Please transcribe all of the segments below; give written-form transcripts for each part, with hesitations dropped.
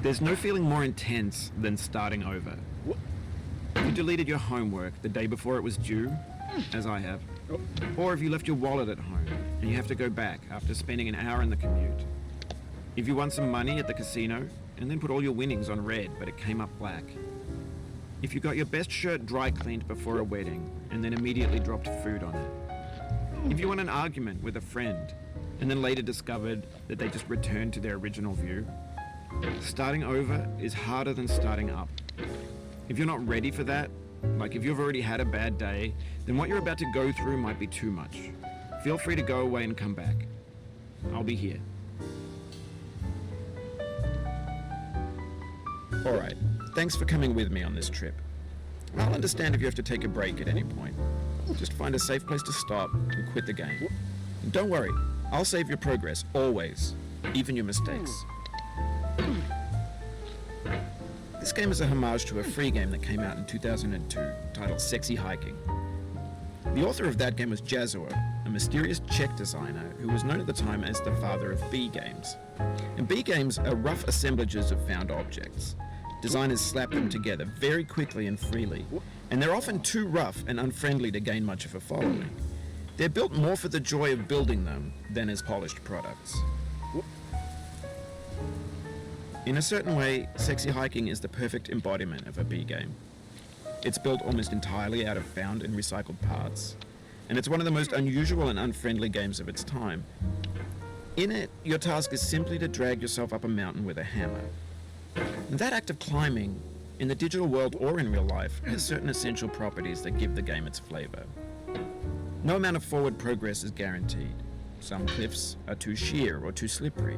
There's no feeling more intense than starting over. You deleted your homework the day before it was due, as I have. Or if you left your wallet at home and you have to go back after spending an hour in the commute. If you won some money at the casino and then put all your winnings on red but it came up black. If you got your best shirt dry cleaned before a wedding and then immediately dropped food on it. If you won an argument with a friend and then later discovered that they just returned to their original view. Starting over is harder than starting up. If you're not ready for that, like if you've already had a bad day, then what you're about to go through might be too much. Feel free to go away and come back. I'll be here. Alright, thanks for coming with me on this trip. I'll understand if you have to take a break at any point. Just find a safe place to stop and quit the game. And don't worry, I'll save your progress, always, even your mistakes. This game is a homage to a free game that came out in 2002, titled Sexy Hiking. The author of that game was Jazuo, a mysterious Czech designer who was known at the time as the father of B games. And B games are rough assemblages of found objects. Designers slap them together very quickly and freely, and they're often too rough and unfriendly to gain much of a following. They're built more for the joy of building them than as polished products. In a certain way, Sexy Hiking is the perfect embodiment of a B game. It's built almost entirely out of found and recycled parts, and it's one of the most unusual and unfriendly games of its time. In it, your task is simply to drag yourself up a mountain with a hammer. And that act of climbing, in the digital world or in real life, has certain essential properties that give the game its flavor. No amount of forward progress is guaranteed. Some cliffs are too sheer or too slippery,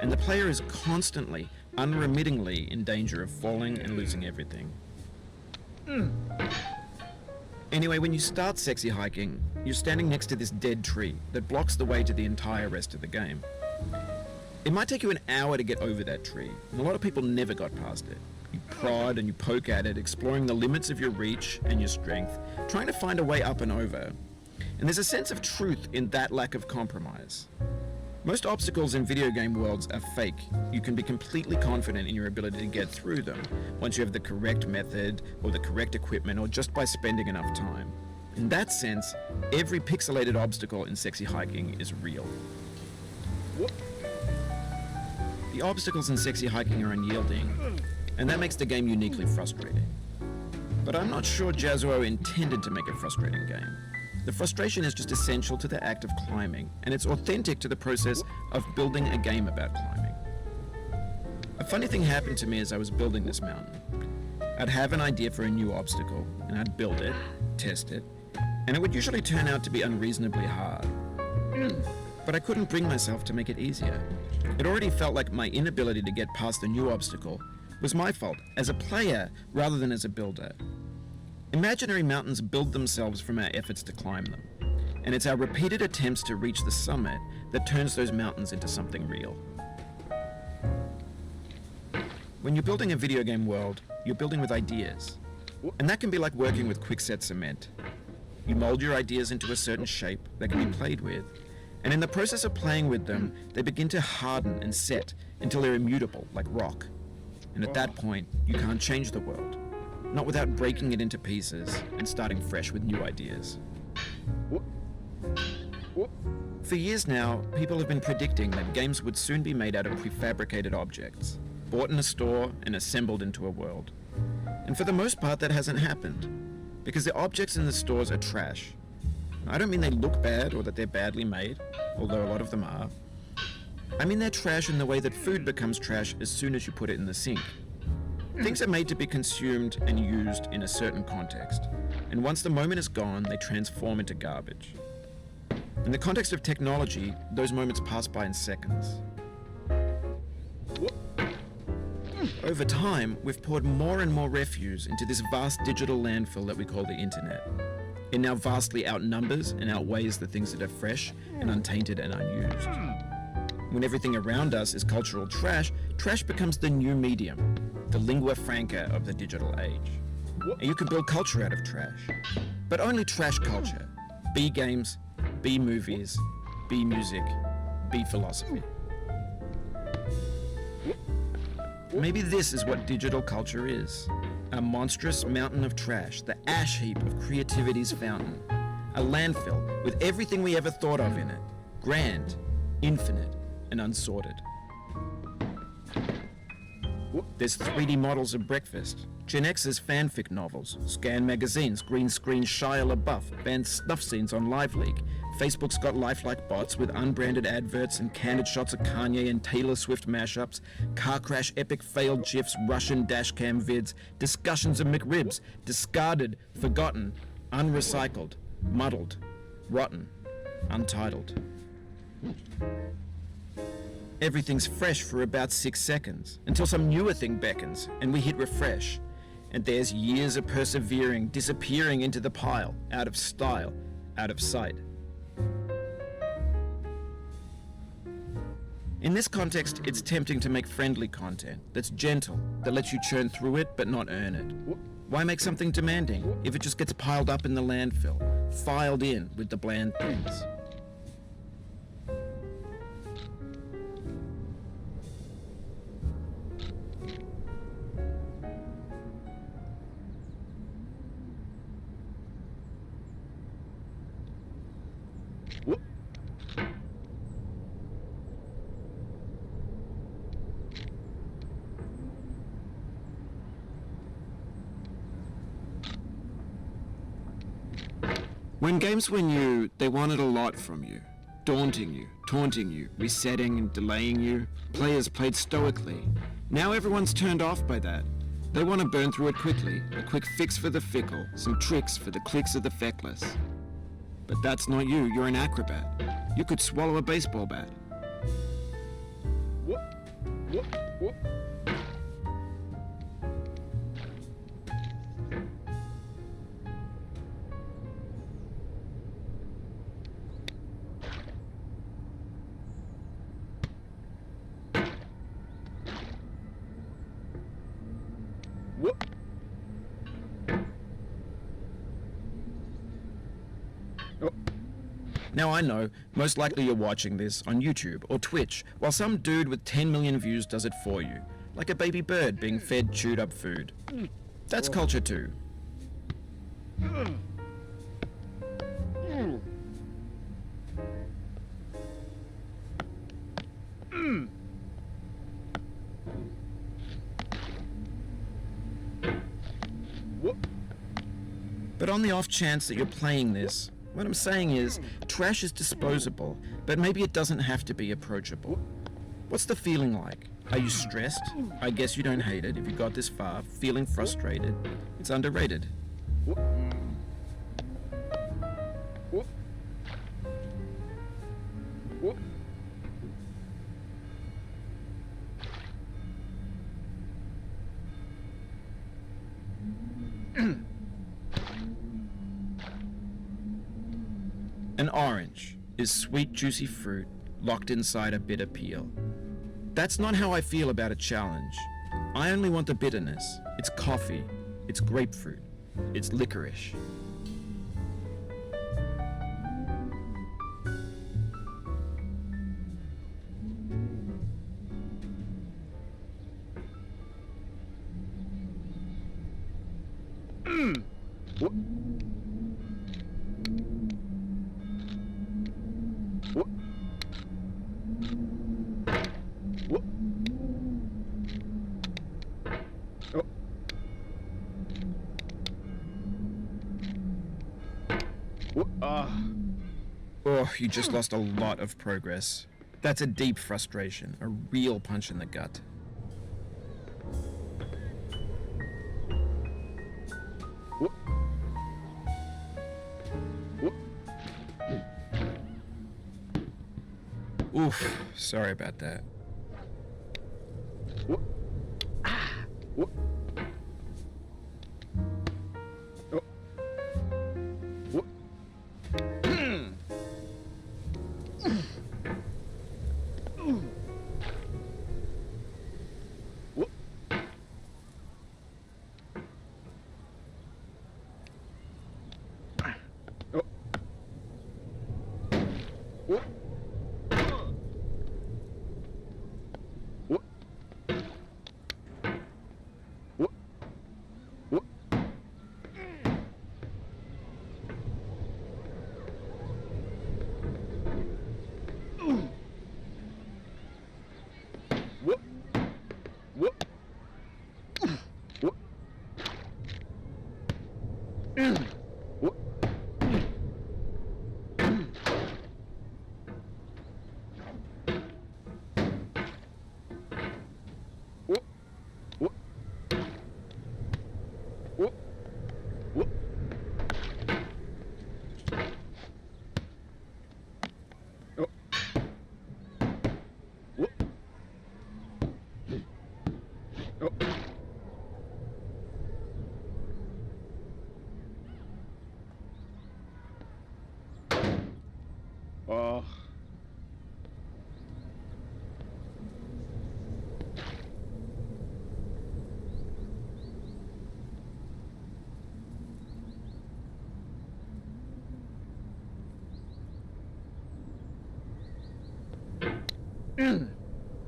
and the player is constantly, unremittingly in danger of falling and losing everything. Anyway, when you start Sexy Hiking, you're standing next to this dead tree that blocks the way to the entire rest of the game. It might take you an hour to get over that tree, and a lot of people never got past it. You prod and you poke at it, exploring the limits of your reach and your strength, trying to find a way up and over. And there's a sense of truth in that lack of compromise. Most obstacles in video game worlds are fake. You can be completely confident in your ability to get through them once you have the correct method or the correct equipment or just by spending enough time. In that sense, every pixelated obstacle in Sexy Hiking is real. The obstacles in Sexy Hiking are unyielding, and that makes the game uniquely frustrating. But I'm not sure Jazuo intended to make a frustrating game. The frustration is just essential to the act of climbing, and it's authentic to the process of building a game about climbing. A funny thing happened to me as I was building this mountain. I'd have an idea for a new obstacle, and I'd build it, test it, and it would usually turn out to be unreasonably hard. But I couldn't bring myself to make it easier. It already felt like my inability to get past the new obstacle was my fault as a player rather than as a builder. Imaginary mountains build themselves from our efforts to climb them, and it's our repeated attempts to reach the summit that turns those mountains into something real. When you're building a video game world, you're building with ideas, and that can be like working with quickset cement. You mold your ideas into a certain shape that can be played with, and in the process of playing with them, they begin to harden and set until they're immutable, like rock. And at that point, you can't change the world. Not without breaking it into pieces and starting fresh with new ideas. For years now, people have been predicting that games would soon be made out of prefabricated objects, bought in a store and assembled into a world. And for the most part, that hasn't happened, because the objects in the stores are trash. I don't mean they look bad or that they're badly made, although a lot of them are. I mean they're trash in the way that food becomes trash as soon as you put it in the sink. Things are made to be consumed and used in a certain context, and once the moment is gone, they transform into garbage. In the context of technology, those moments pass by in seconds. Over time, we've poured more and more refuse into this vast digital landfill that we call the internet. It now vastly outnumbers and outweighs the things that are fresh and untainted and unused. When everything around us is cultural trash, trash becomes the new medium, the lingua franca of the digital age. And you can build culture out of trash, but only trash culture. B games, B movies, B music, B philosophy. Maybe this is what digital culture is. A monstrous mountain of trash, the ash heap of creativity's fountain. A landfill with everything we ever thought of in it. Grand, infinite, and unsorted. There's 3D models of breakfast, Gen X's fanfic novels, Scan magazines, green screen Shia LaBeouf, banned snuff scenes on LiveLeak. Facebook's got lifelike bots with unbranded adverts and candid shots of Kanye and Taylor Swift mashups, car crash epic failed GIFs, Russian dashcam vids, discussions of McRibs, discarded, forgotten, unrecycled, muddled, rotten, untitled. Everything's fresh for about 6 seconds, until some newer thing beckons, and we hit refresh. And there's years of persevering, disappearing into the pile, out of style, out of sight. In this context, it's tempting to make friendly content that's gentle, that lets you churn through it but not earn it. Why make something demanding if it just gets piled up in the landfill, filed in with the bland things? When games were new, they wanted a lot from you. Daunting you, taunting you, resetting and delaying you. Players played stoically. Now everyone's turned off by that. They want to burn through it quickly, a quick fix for the fickle, some tricks for the clicks of the feckless. But that's not you, you're an acrobat. You could swallow a baseball bat. Now I know, most likely you're watching this on YouTube or Twitch, while some dude with 10 million views does it for you, like a baby bird being fed chewed up food. That's culture too. But on the off chance that you're playing this, what I'm saying is, trash is disposable, but maybe it doesn't have to be approachable. What's the feeling like? Are you stressed? I guess you don't hate it if you got this far. Feeling frustrated? It's underrated. An orange is sweet, juicy fruit locked inside a bitter peel. That's not how I feel about a challenge. I only want the bitterness. It's coffee. It's grapefruit. It's licorice. Oh, you just lost a lot of progress. That's a deep frustration, a real punch in the gut. Oof, sorry about that.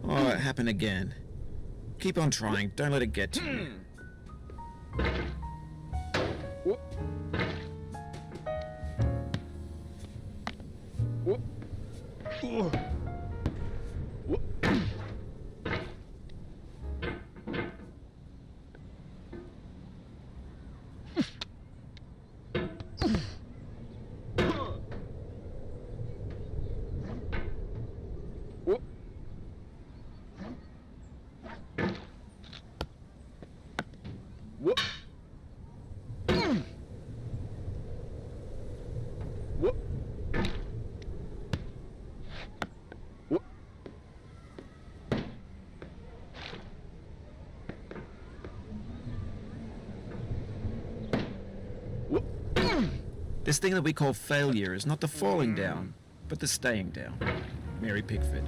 Oh, it happened again. Keep on trying. Don't let it get to you. This thing that we call failure is not the falling down, but the staying down. Mary Pickford.